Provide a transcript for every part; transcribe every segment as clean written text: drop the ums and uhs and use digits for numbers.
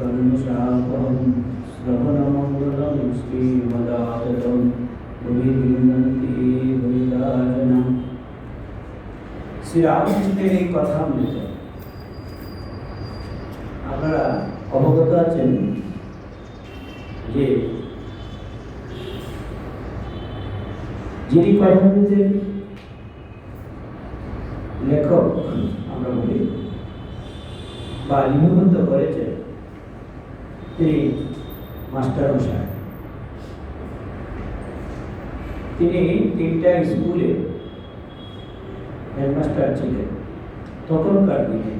कल्मषापहं श्रवणमङ्गलं श्रीमदाततं भुविगृह्णन्ति भविदाजनम्। শ্রী রামকৃষ্ণের এই কথামৃত আপনারা অবগত আছেন যে যিনি কথামৃতের লেখক আমরা বলি বা লিপিবদ্ধ করেছেন তিনি মাস্টারমশাই। তিনি 3টা স্কুলে হেডমাস্টার ছিলেন তখনকার দিনে।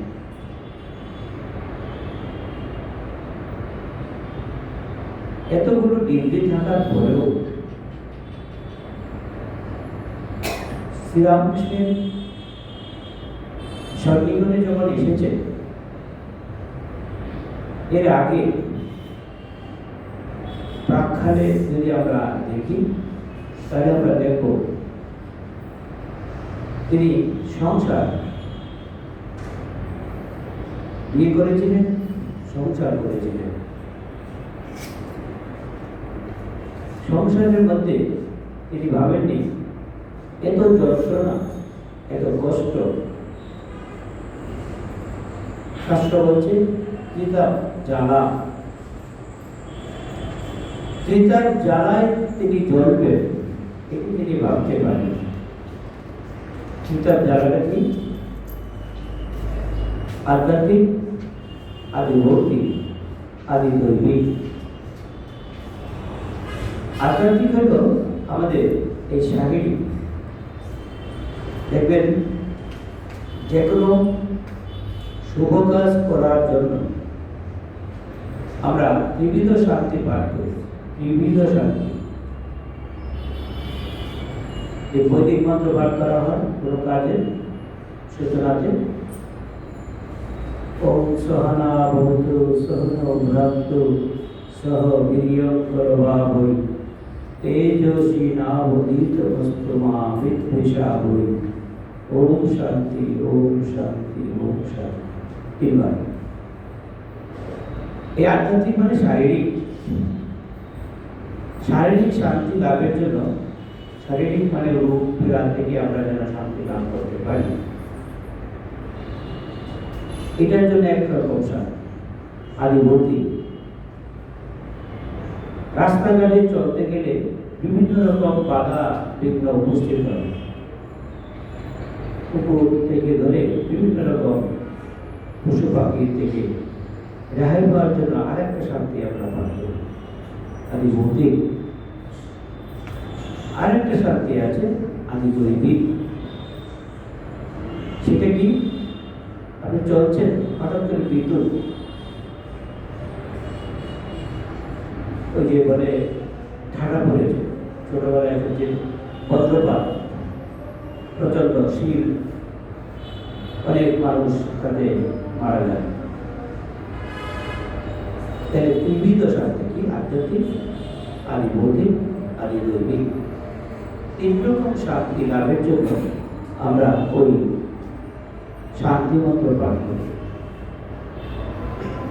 এতগুলো ডিগ্রি থাকার পরেও শ্রীরামকৃষ্ণের সন্নিকটে যখন এসেছে, এর আগে প্রাক্কালে যদি আমরা দেখি তাহলে আমরা দেখব তিনি সংসার বিয়ে করেছিলেন, সংসার করেছিলেন। সংসারের মধ্যে তিনি ভাবেননি এত যন্ত্রণা, এত কষ্ট। কষ্ট বলছে ত্রিতাপ জ্বালা, ত্রিতাপ জ্বালায় তিনি জ্বলবেন, এটি তিনি ভাবতে পারেন। ত্রিতাপ জ্বালাটা কি? আধ্যাত্মিক, আদি ভৌতিক, আদি দৈবিক। আধ্যাত্মিক হল আমাদের এই শারীরিক। দেখবেন যে কোনো শুভ কাজ করার জন্য আমরা ত্রিবিধ শান্তি পাঠ করি। ত্রিবিধ শান্তি যে বৈদিক মন্ত্র পাঠ করা হয় কোনো কাজের সূচনাতে, ওম সহনা ভবতু সহনৌ ভুনাক্তু সহ বীর্যং করভাবৈ তেজস্বিনাবধীতমস্তু মা বিদ্বিষাবৈ। ওম শান্তি, ওম শান্তি, ওম শান্তি। তিনবার। এই আধ্যাত্মিক মানে শারীরিক। শারীরিক শান্তি লাভের জন্য, শারীরিক মানে রূপ বিরাট থেকে আমরা যেন শান্তি লাভ করতে পারি, এটার জন্য একটা কৌশল আদি ভৌতিক। রাস্তাঘাটে চলতে গেলে বিভিন্ন রকম বাধা বিঘ্ন উপস্থিত হয়। কুকুর থেকে ধরে বিভিন্ন রকম পশু পাখির থেকে রেহাই পাওয়ার জন্য আরেকটা শান্তি আমরা পাই আদি ভৌতিক। আরেকটা শান্তি আছে আদি দৈবিক। সেটা কি? আপনি চলছেন, হঠাৎ করে বিদ্যুৎ, ওই যে বলে ঠান্ডা পড়েছে, ছোটবেলায় যে বজ্রপাত, প্রচন্ড শীত, অনেক মানুষ তাতে মারা যায়। তাহলে ত্রিবিধ শান্তি কি? আধ্যাত্মিক, আদি ভৌতিক, আদি দৈবিক। 3 রকম শান্তি লাভের জন্য আমরা ওই শান্তি মন্ত্র পাঠ করি।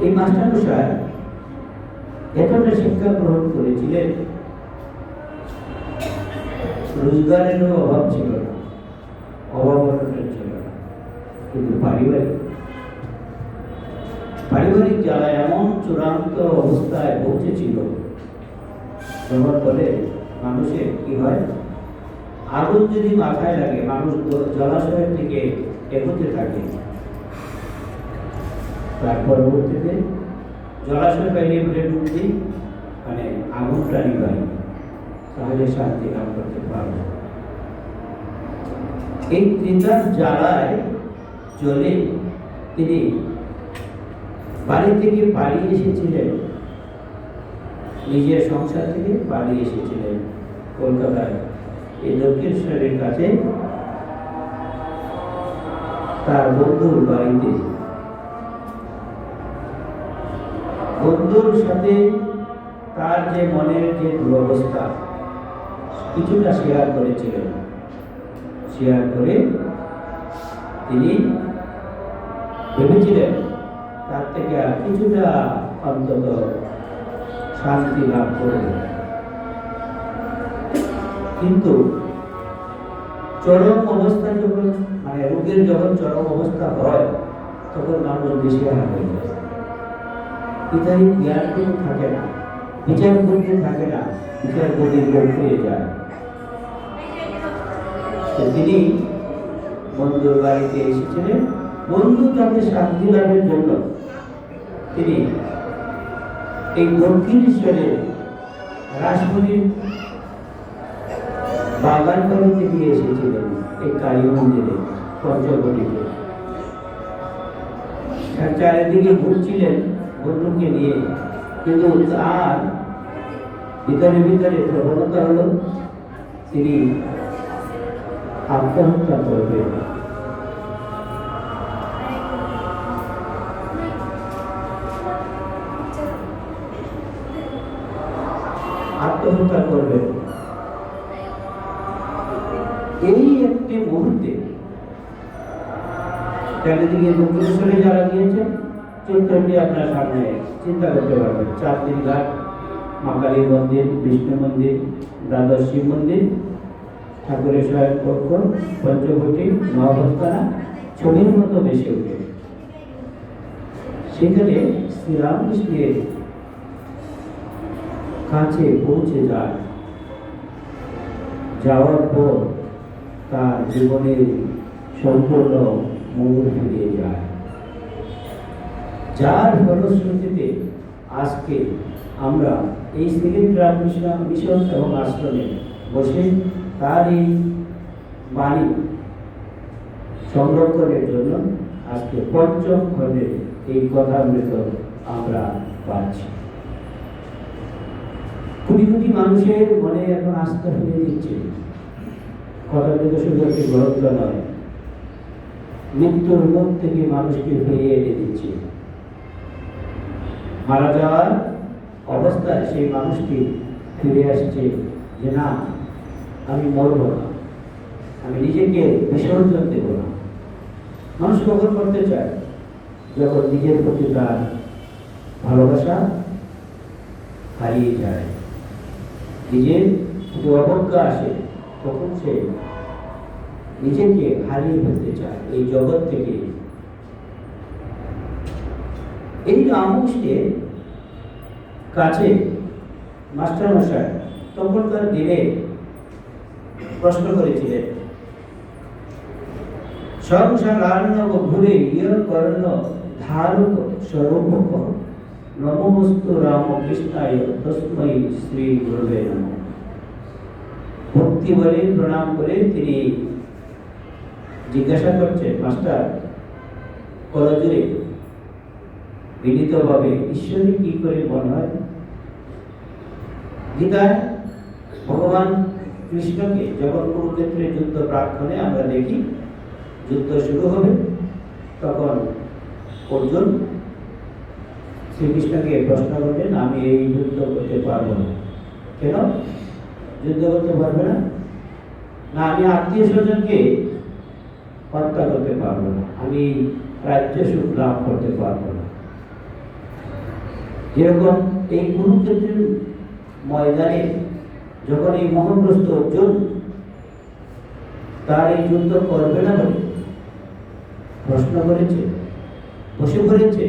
এই মাস্টারমশাই এতটা শিক্ষা গ্রহণ করেছিলেন, রোজগারেরও অভাব ছিল না, অভাব ছিল না, কিন্তু পারিবারিক জ্বালা এমন চূড়ান্ত অবস্থায় পৌঁছেছিল, ব্যবহার করে মানুষের কি হয়, আগুন যদি মাথায় লাগে মানুষ জলাশয়ের দিকে এগোতে থাকে, তার পরবর্তীতে জলাশয় বাইরে বলে ঢুকতে মানে আগুনটা নিবাই, তাহলে শান্তি লাভ করতে পারবে। এই ত্রিতাপ জ্বালায় জ্বলে তিনি বাড়ি থেকে পালিয়ে এসেছিলেন, নিজের সংসার থেকে পালিয়ে এসেছিলেন কলকাতায় এই দক্ষিণেশ্বরের কাছে তার বন্ধুর বাড়িতে। বন্ধুর সাথে তার যে মনের যে দুরবস্থা কিছুটা শেয়ার করেছিলেন। শেয়ার করে তিনি ভেবেছিলেন তার থেকে আর কিছুটা অন্তত শান্তি লাভ করবে। কিন্তু চরম অবস্থা যখন মানে রোগের যখন চরম অবস্থা হয় তখন মানুষ দিশেহারা হয়ে যায়। ইত্যাদি জ্ঞান কিন্তু থাকে না, বিচার বুদ্ধি থাকে না, বিচার বুদ্ধি লোপ হয়ে যায়। তিনি বন্ধুর বাড়িতে এসেছিলেন। বন্ধু তাকে শান্তি লাভের জন্য তিনি এই দক্ষিণেশ্বরের রাসমণির বাগান বাড়িতে দিয়ে এসেছিলেন, এই কালী মন্দিরে পঞ্চবটিতে। চারিদিকে ঘুরছিলেন বন্ধুকে নিয়ে, কিন্তু তার ভিতরে ভিতরে প্রবণতা হলো তিনি আত্মহত্যা করবেন। আত্মহত্যা করবেন এই একটি মুহূর্তে চারিদিকে দক্ষিণেশ্বরে যারা গিয়েছেন চিত্রটি আপনার সামনে চিন্তা করতে পারবেন। 4 দিন ঘাট, মা কালী মন্দির, বিষ্ণু মন্দির, দ্বাদশ শিব মন্দির, ঠাকুরের শয়ন কক্ষ, পঞ্চবটি, মহাবস্থানা ছবির মতো বেশি ওঠে। সেখানে শ্রীরামকৃষ্ণের কাছে পৌঁছে যায়। যাওয়ার পর তার জীবনের সম্পূর্ণ মোড় ফিরিয়ে যায়, যার ফলশ্রুতিতে আজকে আমরা এই সিলেট রামকৃষ্ণ মিশন এবং আশ্রমে বসে তার এই বাণী সংরক্ষণের জন্য আজকে 5ম খণ্ডে এই কথামৃত আমরা পাচ্ছি। কোটি কোটি মানুষের মনে এখন আস্থা ফিরে দিচ্ছে। কথামৃত শুধু একটি গ্রন্থ নয়, মৃত্যুর মুখ থেকে মানুষকে ফিরিয়ে এনে দিচ্ছে। মারা যাওয়ার অবস্থায় সেই মানুষটি ফিরে আসছে যে না, আমি মরব না, আমি নিজেকে বিসর্জন দেব না। মানুষ কখন করতে চায়? যখন নিজের প্রতি তার ভালোবাসা হারিয়ে যায়, নিজের প্রতি অবজ্ঞা আসে, তখন সে নিজেকে হারিয়ে ফেলতে চায় এই জগৎ থেকে। এই রামকৃষ্ণের কাছে মাস্টারমশাই তখনকার দিনে প্রশ্ন করেছিলেন, সংসারার্ণ ঘুরে ইয় কর্ণ ধারক স্বরূপ নমোস্তু রামকৃষ্ণায় তস্मै শ্রী গুরুবে নমঃ। ভক্তি বলে প্রণাম করে তিনি জিজ্ঞাসা করছেন, মাস্টার করজোরে বিনীতভাবে ঈশ্বরী কি করে মনে হয়? গীতায় ভগবান কৃষ্ণকে যখন কুরুক্ষেত্রে যুদ্ধ প্রাক্ষণে আমরা দেখি যুদ্ধ শুরু হবে, তখন অর্জুন শ্রীকৃষ্ণকে প্রশ্ন করলেন, আমি এই যুদ্ধ করতে পারবো না। কেন যুদ্ধ করতে পারবে না? না, আমি আত্মীয় স্বজনকে হত্যা করতে পারবো না, আমি রাজ্য সুখ লাভ করতে পারবো না। যেরকম এই কুরুক্ষেত্রের ময়দানে যখন এই মোহগ্রস্ত অর্জুন তার এই যুদ্ধ করবে না বলে প্রশ্ন করেছে, বসে পড়েছে,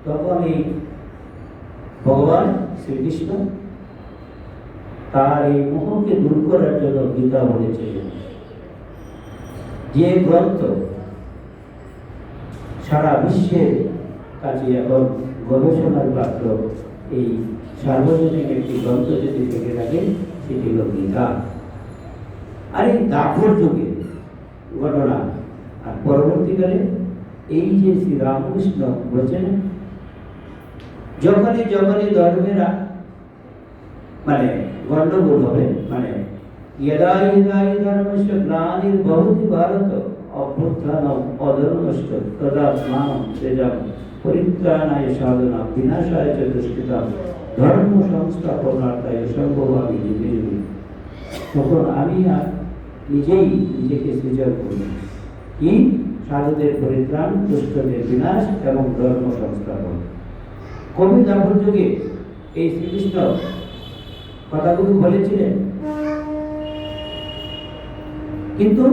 তখন এই ভগবান শ্রীকৃষ্ণ তার এই মোহকে দূর করার জন্য গীতা বলেছিলেন, যে গ্রন্থ সারা বিশ্বের কাছে এখন গবেষণার পাত্র, এই সার্বজনীন একটি গ্রন্থ যদি থেকে থাকে সেটি হল গীতা। আর এই দাপর যুগের ঘটনা, আর পরবর্তীকালে এই যে শ্রী রামকৃষ্ণ বলছেন, যখনই যখনই ধর্মেরা মানে গণ্ডগোল হবে, মানে यदा यदा धर्मस्य ग्लानिर्भवति भारत अभ्युत्थानम् अधर्मस्य तदात्मानं त्यजाम परित्राणाय साधना विनाशाय च दुष्कृतां धर्म संस्थापनार्थाय सर्वभावी যুগে যুগে। তখন আমি নিজেই নিজেকে সৃজন করি কি সাধুদের পরিত্রাণ, দুষ্টদের বিনাশ এবং ধর্ম সংস্থাপন। কবি দ্বাপর যুগে এই শ্রীকৃষ্ণ কথাগুলো বলেছিলেন, কিন্তু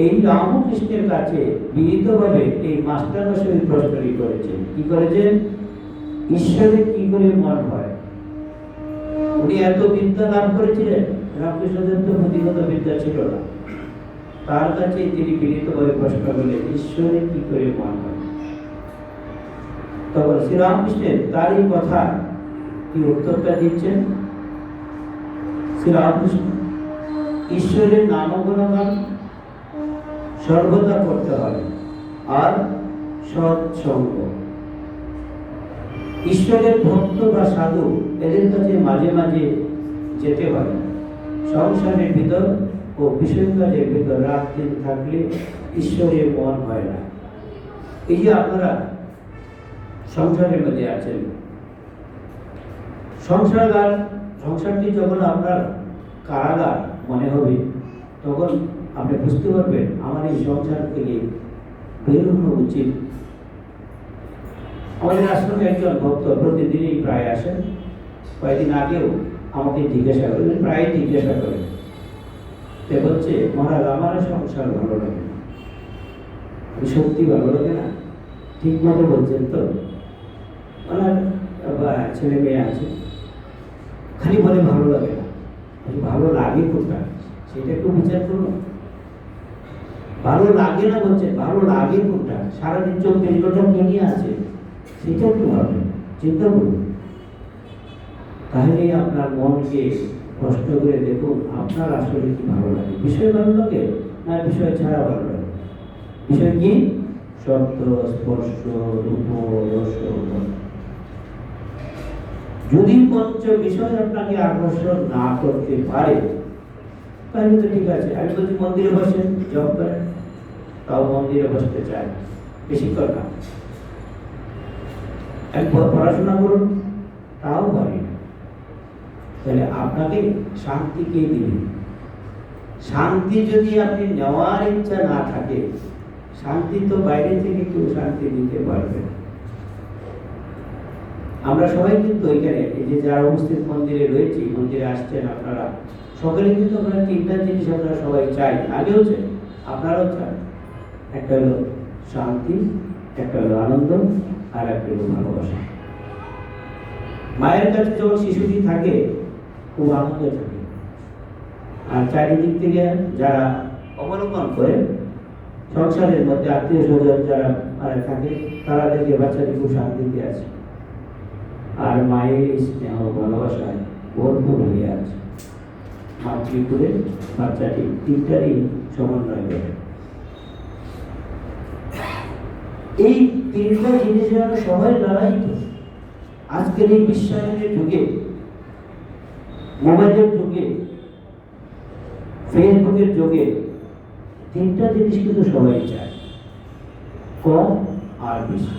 এই রামকৃষ্ণের কাছে বিনীতভাবে এই মাস্টারমশাই প্রশ্নটি করেছেন। কি করেছেন? ঈশ্বরে কি করে মন হয়? উনি এত বিদ্যা লাভ করেছিলেন, রামকৃষ্ণদেব তো পুঁথিগত বিদ্যা ছিল না, তার কাছে তিনি বিনীতভাবে প্রশ্ন করলেন, ঈশ্বরে কি করে মন হয়? তখন শ্রীরামকৃষ্ণের তার এই কথা কি উত্তরটা দিচ্ছেন? শ্রীরামকৃষ্ণ ঈশ্বরের নাম গুণগান সর্বদা করতে হবে, আর সৎসঙ্গ। ঈশ্বরের ভক্ত বা সাধু এদের কাছে মাঝে মাঝে যেতে হয়। সংসারের ভিতর ও বিষয় কাজের ভিতর রাত দিন থাকলে ঈশ্বরের মন হয় না। এই যে আপনারা সংসারের মধ্যে আছেন, সংসারটি যখন আপনার কারাগার মনে হবে, তখন আপনি বুঝতে পারবেন আমার এই সংসার থেকে বের হওয়া উচিত। আমাদের আশ্রমে একজন ভক্ত প্রতিদিনই প্রায় আসেন, কয়েকদিন আগেও আমাকে জিজ্ঞাসা করেন, প্রায় জিজ্ঞাসা করেন, বলছে মহারাজ আমার সংসার ভালো লাগে না। সত্যি ভালো লাগে না? ঠিক মতো বলছেন তো? ওনার ছেলে মেয়ে আছে, খালি বলে ভালো লাগে না। ভালো লাগে কোনটা সেটা একটু বিচার করুন। ভালো লাগে না বলছে, ভালো লাগে কোনটা? সারাদিন 24 ঘন্টা নিয়ে আছে, সেটা একটু ভাববেন, চিন্তা করুন। তাহলে আপনার মনকে কষ্ট করে দেখুন আপনার আসলে কি ভালো লাগে। বিষয় ভালো লাগে না বিষয় ছাড়া ভালো লাগে? বিষয় কি? শব্দ, স্পর্শ, রূপ, রস। যদি পঞ্চ বিষয় আপনাকে আকর্ষণ না করতে পারে তাহলে তো ঠিক আছে। আমি বলছি মন্দিরে বসেন, জব করেন, তাও মন্দিরে বসতে চাই, বেশিক্ষণ না। পড়াশোনা করুন, তাও পারি না। তাহলে আপনাকে শান্তি কে দিবে? শান্তি যদি আপনি নেওয়ার ইচ্ছা না থাকে, শান্তি তো বাইরে থেকে কেউ শান্তি দিতে পারবে না। আমরা সবাই কিন্তু এখানে এই যে যারা উপস্থিত মন্দিরে রয়েছি, মন্দিরে আসছেন আপনারা সকলে কিন্তু আপনারা তিনটা জিনিস আপনারা সবাই চাই, আগেও চাই, আপনারাও চান। একটা হলো শান্তি, একটা হলো আনন্দ, আর একটা হলো ভালোবাসা। মায়ের কাছে যখন শিশুটি থাকে খুব আনন্দ থাকে, আর চারিদিক থেকে যারা অবলম্বন করে সংসারের মধ্যে আত্মীয় স্বজন যারা থাকে তারা দেখে বাচ্চাটি খুব শান্তিতে আছে, আর মায়ের স্নেহ ভালোবাসায় ভরপুর হয়ে আছে। মাতৃপুরে বাচ্চাটি তিনটারই সমন্বয় করে। এই তিনটা জিনিস যেন সবাই লড়াই। আজকের এই বিশ্বায়নের যুগে, মোবাইলের যুগে, ফেসবুকের যুগে তিনটা জিনিস কিন্তু সবাই চায়, কম আর বেশি।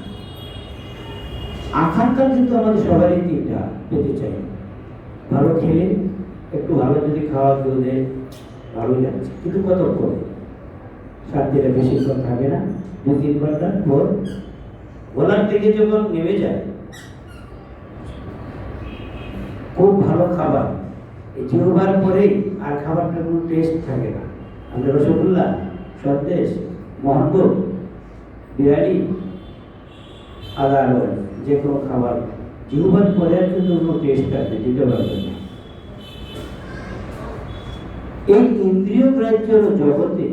আকাঙ্ক্ষা কিন্তু আমাদের সবারই তিনটা পেতে চাই। ভালো খেলে একটু ভালো যদি খাওয়া কেউ দেয় ভালোই লাগছে, কিন্তু কতক্ষণ? শান্তিটা বেশিক্ষণ থাকে না, 2-3 ঘন্টা পর ওনার থেকে যখন নেমে যায়। খুব ভালো খাবার এই জিহ্বার পরেই আর খাবারটার কোনো টেস্ট থাকে না। আমাদের রসগোল্লা, সন্দেশ, মোহনভোগ, বিরিয়ানি, আদার যে কোনো খাবার জিহ্বার পরে আর কিন্তু কোনো টেস্ট আছে দিতে পারবেন না। এই ইন্দ্রিয় গ্রাহ্য জগতে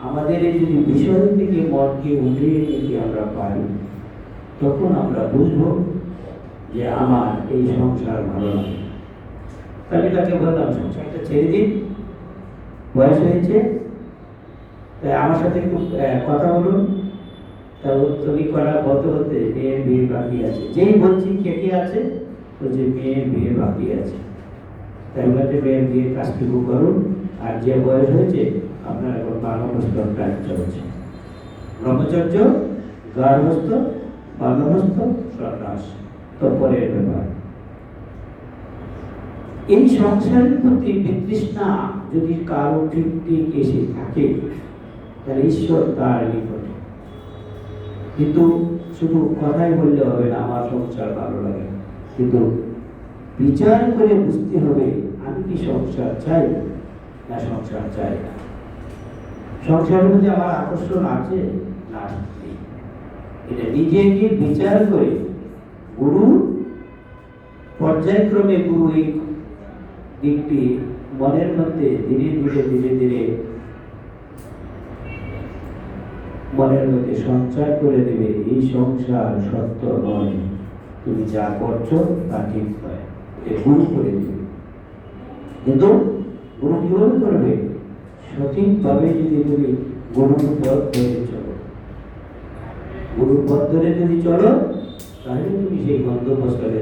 আমাদের এই যদি বিষয় থেকে মনকে উঠিয়ে নিতে আমরা পারি, তখন আমরা বুঝবো যে আমার এই সংসার ভালো লাগে। তাহলে তাকে বললাম সংসারটা ছেড়ে দিন, বয়স হয়েছে, তাই আমার সাথে একটু কথা বলুন। তা তুমি করা বলতে বলতে মেয়ের বিয়ে বাকি আছে। যেই বলছি কে কে আছে, বলছে মেয়ের বিয়ে বাকি আছে। তাই বলতে মেয়ের বিয়ে কাজটুকু করুন, আর যে বয়স হয়েছে আপনার এখন বানপ্রস্থ কাজ চলছে। ব্রহ্মচর্য, গার্হস্থ, বানপ্রস্থ, সন্ন্যাস তো পরের ব্যাপার। এই সংসারের প্রতি বিতৃষ্ণা যদি কারো ঠিক এসে থাকে, তাহলে ঈশ্বর তার নিকটে। কিন্তু শুধু কথাই বললে হবে না আমার সংসার ভালো লাগে, কিন্তু বিচার করে বুঝতে হবে আমি কি সংসার চাই না সংসার চাই না। সংসারের মধ্যে আমার আকর্ষণ আছে না নেই। এটা নিজেকে বিচার করে গুরু পর্যায়ক্রমে গুরু এই দিকটি মনের মধ্যে ধীরে ধীরে ধীরে ধীরে মনের মধ্যে সঞ্চার করে দেবে, এই সংসার সত্য নয়, তুমি যা করছো তা ঠিক নয়, গুরু করে দেবে। কিন্তু গুরু কিভাবে করবে? সঠিকভাবে যদি তুমি গুরুর পথ ধরে চলো, গুরুর পথ ধরে যদি চলো, তাহলে তুমি সেই গন্তব্যস্থলে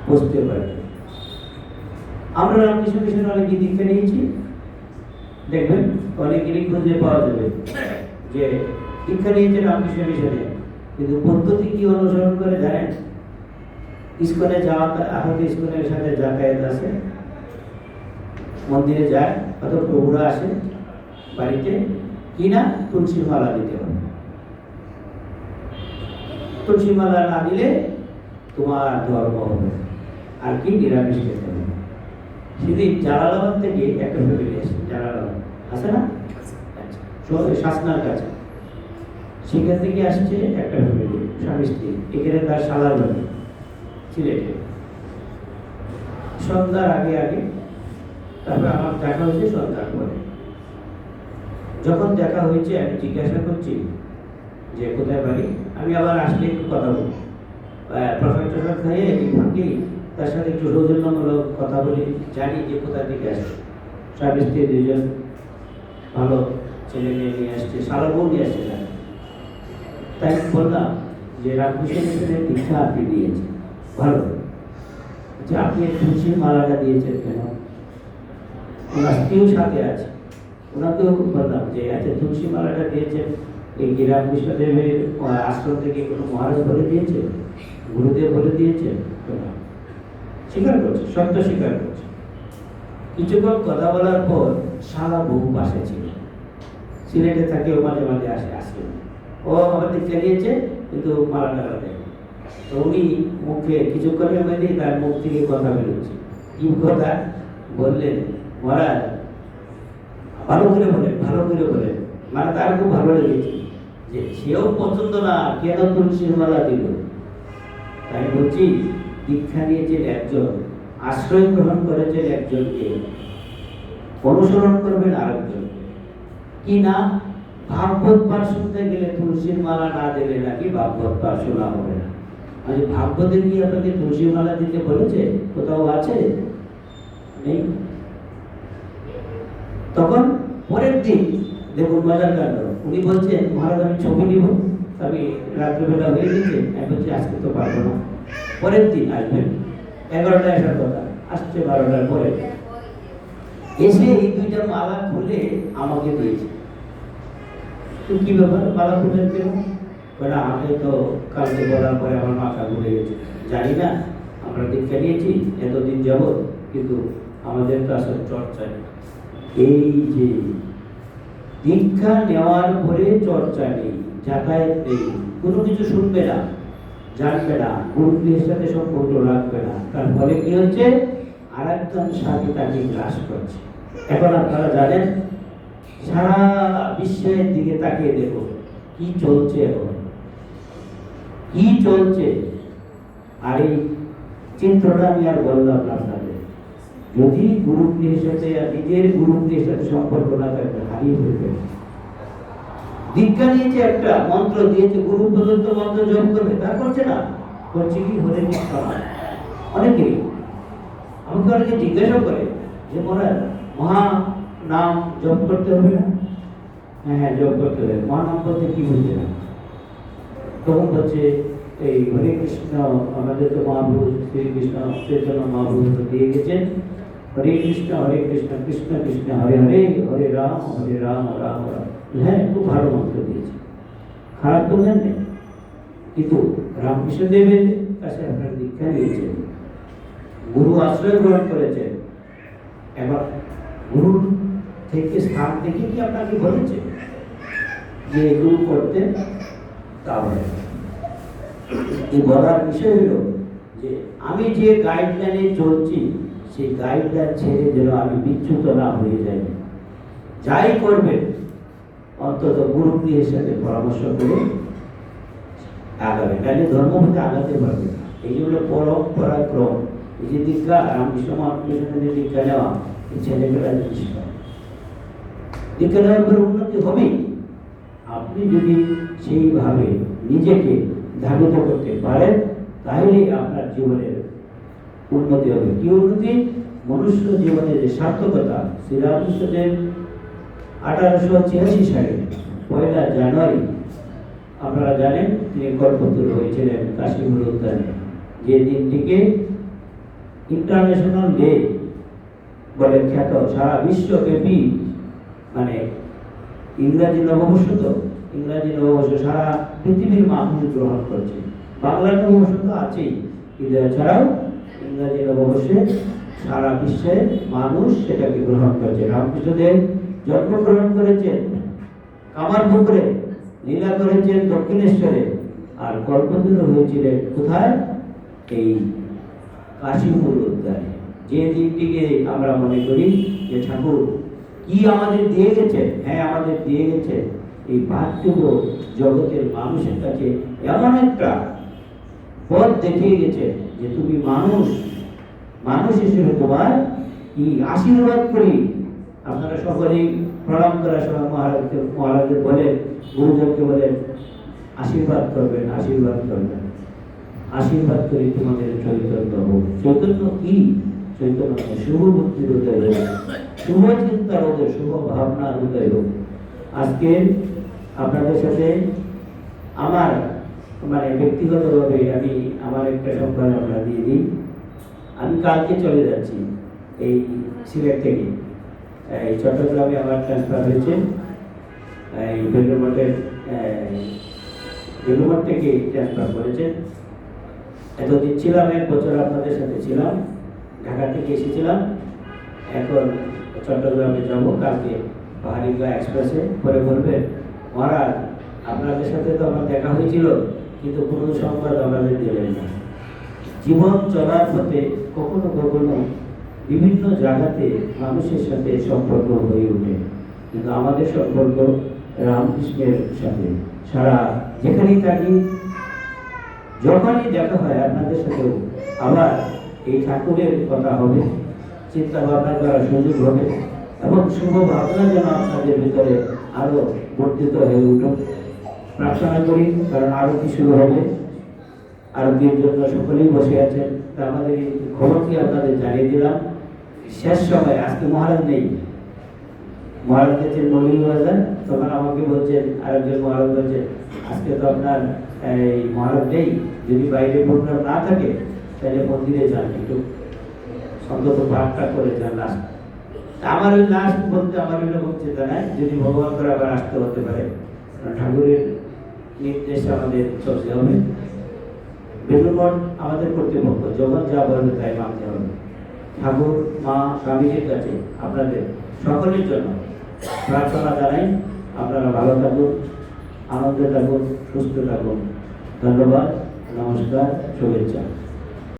পৌঁছতে পারবে। আমরা রামকৃষ্ণ মিশনে অনেক দীক্ষা নিয়েছি, দেখবেন অনেকেরই খুঁজে পাওয়া যাবে যে দীক্ষা নিয়েছে রামকৃষ্ণ মিশনে, কিন্তু পদ্ধতি কি অনুসরণ করে জানেন? ইস্কনে যাওয়া, আহত ইস্কনের সাথে যাতায়াত আছে, মন্দিরে যায়, অত প্রভুরা আসে বাড়িতে, কিনা তুলসীর মালা দিতে হবে। তুলসী মালা না দিলে তোমার ধর্ম হবে, আর কি নিরামিষ খেতে হবে। সেদিন জালালাবাদ থেকে একটা ফ্যামিলি আসে, জালালাবাদ আছে না, শাসনার কাছে, সেখান থেকে আসছে একটা ফ্যামিলি, স্বামী স্ত্রী, এখানে তার সালার বাড়ি সিলেটে। সন্ধ্যার আগে আগে, তারপরে আমার দেখা হয়েছে সন্ধ্যার পরে। যখন দেখা হয়েছে আমি জিজ্ঞাসা করছি যে কোথায় বাড়ি, আমি আবার আসলে একটু কথা বলি, প্রফেট টফেট খাইয়ে এই ফাঁকেই তার সাথে একটু সৌজন্যমূলক কথা বলি, জানি যে কোথা থেকে আসছে। স্বামী স্ত্রী দুজন, ভালো ছেলে মেয়ে নিয়ে আসছে, সারা বউ নিয়ে আসছে। তাই বললাম যে রামকৃষ্ণ মিশনের দীক্ষা আপনি দিয়েছেন, ভালো, যে আপনি তুলসীর মালাটা দিয়েছেন কেন? ওনার স্ত্রীও সাথে আছে, ওনাকেও বললাম যে আচ্ছা তুলসী মালাটা দিয়েছেন এই কি রামকৃষ্ণদেবের আশ্রম থেকে কোনো মহারাজ বলে দিয়েছে, গুরুদেব বলে দিয়েছে? স্বীকার করছে, সত্য স্বীকার করছে। কিছুক্ষণ কথা বলার পর সারা বহু পাশে ছিল, সিলেটে থাকে, ও মাঝে মাঝে আসে, ও আমাদের চালিয়েছে কিন্তু মালাটা দেয়। তো উনি মুখে কিছুক্ষণের মধ্যেই তার মুখ থেকে কথা বেরোচ্ছে। কি কথা বললেন? মহারাজ ভালো করে বলেন, ভালো করে বলেন, মানে তার খুব ভালো লেগেছে যে সেও পছন্দ না, কেন তুলসীর মালা দিল। তাই বলছি, দীক্ষা নিয়েছেন একজন, আশ্রয় গ্রহণ করেছেন একজনকে, অনুসরণ করবেন আরেকজনকে। কি না, ভাগবত পাঠ শুনতে গেলে তুলসীর মালা না দিলে নাকি ভাগবত পাঠ শোনা হবে না। মানে ভাগবতে কি আপনাকে তুলসীর মালা দিতে বলেছে? কোথাও আছে? নেই। তখন পরের দিন দেখুন মজার কাণ্ড, উনি বলছেন মহারাজ আমি ছবি নিব, আমি রাত্রিবেলা হয়ে গেছে, আমি বলছি আজকে তো পারবো না, পরের দিন আসবেন, 11টায় আসার কথা, আসছে 12টার পরে। এসে এই দুইটা মালা খুলে আমাকে দিয়েছে। তো কি ব্যাপার, মালা খুললেন কেন? বলে আমাকে তো কালকে বলার পরে আমার মাথা ঘুরে গেছে, জানি না, আমরা দীক্ষা নিয়েছি এতদিন যাবৎ, কিন্তু আমাদের তো আসলে চর্চা নেই। এই যে দীক্ষা নেওয়ার পরে চর্চা নেই, যাতায়াত নেই, কোনো কিছু শুনবে না, জানবে না, গুরুদের সাথে সম্পর্ক রাখবে না, তার ফলে কি হচ্ছে? আর একজন সাথে তাকে গ্রাস করছে। এখন আপনারা জানেন সারা বিশ্বের দিকে তাকিয়ে দেখো কি চলছে, এখন কি চলছে। আর এই চিত্রটা আমি আর বললাম না আপনাদের, যদি গুরুদের সাথে নিজের গুরুদের সাথে সম্পর্ক না থাকবে হারিয়ে ফেলবে। দীক্ষা নিয়েছে, একটা মন্ত্র দিয়েছে, গুরু পর্যন্ত মন্ত্র জপ করবে, তা করছে না, করছে কি হরে কৃষ্ণ। অনেকেই আমাকে অনেকে জিজ্ঞাসা করে যে মহারাজ মহা নাম জপ করতে হবে না? হ্যাঁ হ্যাঁ জপ করতে হবে। মহানাম বলতে কি বুঝবে না? তখন বলছে এই হরে কৃষ্ণ, আমাদের তো মহাপ্রভু শ্রীকৃষ্ণ চৈতন্য মহাপ্রভু দিয়ে গেছেন, হরে কৃষ্ণ কৃষ্ণ কৃষ্ণ হরে হরে, হরে রাম রাম রাম। হ্যাঁ, খুব ভালো মন্ত্র দিয়েছে, খারাপ তো নেন, কিন্তু রামকৃষ্ণ দেবের কাছে আপনার দীক্ষা নিয়েছেন, গুরু আশ্রয় গ্রহণ করেছেন, এবার গুরুর থেকে স্থান থেকে কি আপনাকে বলেছে যে এগুলো করতে? তা বলে এই বলার বিষয় হলো যে আমি যে গাইডলাইনে চলছি সেই গাইডলাইন ছেড়ে যেন আমি বিচ্যুত না হয়ে যাই। যাই করবেন অন্তত গুরুগৃহের সাথে পরামর্শ করে আগাবে, তাহলে ধর্ম হতে আগাতে পারবে না। এই হলো পরাক্রম। এই যে দীক্ষা রামকৃষ্ণ মহাপুরুষের যে দীক্ষা নেওয়া, এই ছেলেমেয়েরা জিনিস নয়। দীক্ষা নেওয়ার পরে উন্নতি হবেই, আপনি যদি সেইভাবে নিজেকে ধাবিত করতে পারেন তাহলেই আপনার জীবনের উন্নতি হবে। কি উন্নতি? মনুষ্য জীবনের যে সার্থকতা। শ্রীরামকৃষ্ণদেব 1886 সালে 1 জানুয়ারি আপনারা জানেন তিনি কল্পতরু হয়েছিলেন কাশীপুর উদ্যানে, যে দিনটিকে ইন্টারন্যাশনাল ডে বলে খ্যাত। সারা বিশ্বব্যাপী, মানে ইংরাজি নববর্ষ, তো ইংরাজি নববর্ষ সারা পৃথিবীর মানুষ গ্রহণ করছে। বাংলা নববর্ষ তো আছেই, কিন্তু এছাড়াও ইংরাজি নববর্ষে সারা বিশ্বের মানুষ সেটাকে গ্রহণ করছে। রামকৃষ্ণদেব জন্মগ্রহণ করেছেন কামারপুকুরে, লীলা করেছেন দক্ষিণেশ্বরে, আর কল্পতরু হয়েছিলেন কোথায়? এই কাশীপুর উদ্যানে। যে দিনটিকে আমরা মনে করি যে ঠাকুর কি আমাদের দিয়ে গেছে, হ্যাঁ আমাদের দিয়ে গেছে এই পার্থিব জগতের মানুষের কাছে এমন একটা পথ দেখিয়ে গেছে যে তুমি মানুষ, মানুষ হিসেবে তোমার কি আশীর্বাদ করি। আপনারা সকলেই প্রণাম করার সময় মহারাজকে বলেন, গুরুজনকে বলেন আশীর্বাদ করবেন, আশীর্বাদ করবেন, আশীর্বাদ করি তোমাদের চৈতন্য হোক। চৈতন্য কি? চৈতন্য শুভ বুদ্ধির উদয় হোক, শুভ চিন্তার উদয়, শুভ ভাবনার উদয় হোক। আজকে আপনাদের সাথে আমার মানে ব্যক্তিগতভাবে আমি আমার একটা সংবাদ আমরা দিয়ে দিই। আমি কালকে চলে যাচ্ছি এই সিলেট থেকে। এই চট্টগ্রামে আমার ট্রান্সফার হয়েছে, এই বেলুড়মঠের বেলুড়মঠ থেকে ট্রান্সফার করেছে। এতদিন ছিলাম, 1 বছর আপনাদের সাথে ছিলাম, ঢাকা থেকে এসেছিলাম, এখন চট্টগ্রামে যাব কালকে পাহাড়িগা এক্সপ্রেসে। পরে বলবেন মহারাজ আপনাদের সাথে তো আমার দেখা হয়েছিল কিন্তু কোনো সংবাদ আমাদের দিলেন না। জীবন চলার পথে কখনো কখনো বিভিন্ন জায়গাতে মানুষের সাথে সম্পর্ক হয়ে ওঠে, কিন্তু আমাদের সম্পর্ক রামকৃষ্ণের সাথে সারা যেখানেই থাকি, যখনই দেখা হয় আপনাদের সাথেও আবার এই ঠাকুরের কথা হবে, চিন্তা ভাবনা করার সুযোগ হবে, এবং শুভ ভাবনা যেন আপনাদের ভিতরে আরো বর্ধিত হয়ে উঠুক। প্রার্থনা করি, কারণ আরতি শুরু হবে। আরতির জন্য সকলেই বসে আছেন। তা আমাদের এই খবরটি আপনাদের জানিয়ে দিলাম। শেষ সময় আজকে মহারাজ নেই, মহারাজ গেছেন মৌলভীবাজার। তখন আমাকে বলছেন আরেকজন মহারাজ বলছেন আজকে তো আপনার এই মহারাজ নেই, যদি বাইরে প্রোগ্রাম না থাকে তাহলে মন্দিরে যান, একটু অন্তত পাঠটা করে যান লাস্ট। আমার ওই লাস্ট বলতে আমার এরকম চিন্তা নাই, যদি ভগবান করে আবার আসতে হতে পারে, ঠাকুরের নির্দেশে আমাদের চলতে হবে। বেলুড়মঠ আমাদের কর্তৃপক্ষ, যখন যা বলবে তাই মানতে হবে। ঠাকুর মা স্বামীজির কাছে আপনাদের সকলের জন্য প্রার্থনা জানাই, আপনারা ভালো থাকুন, আনন্দে থাকুন, সুস্থ থাকুন। ধন্যবাদ, নমস্কার, শুভেচ্ছা।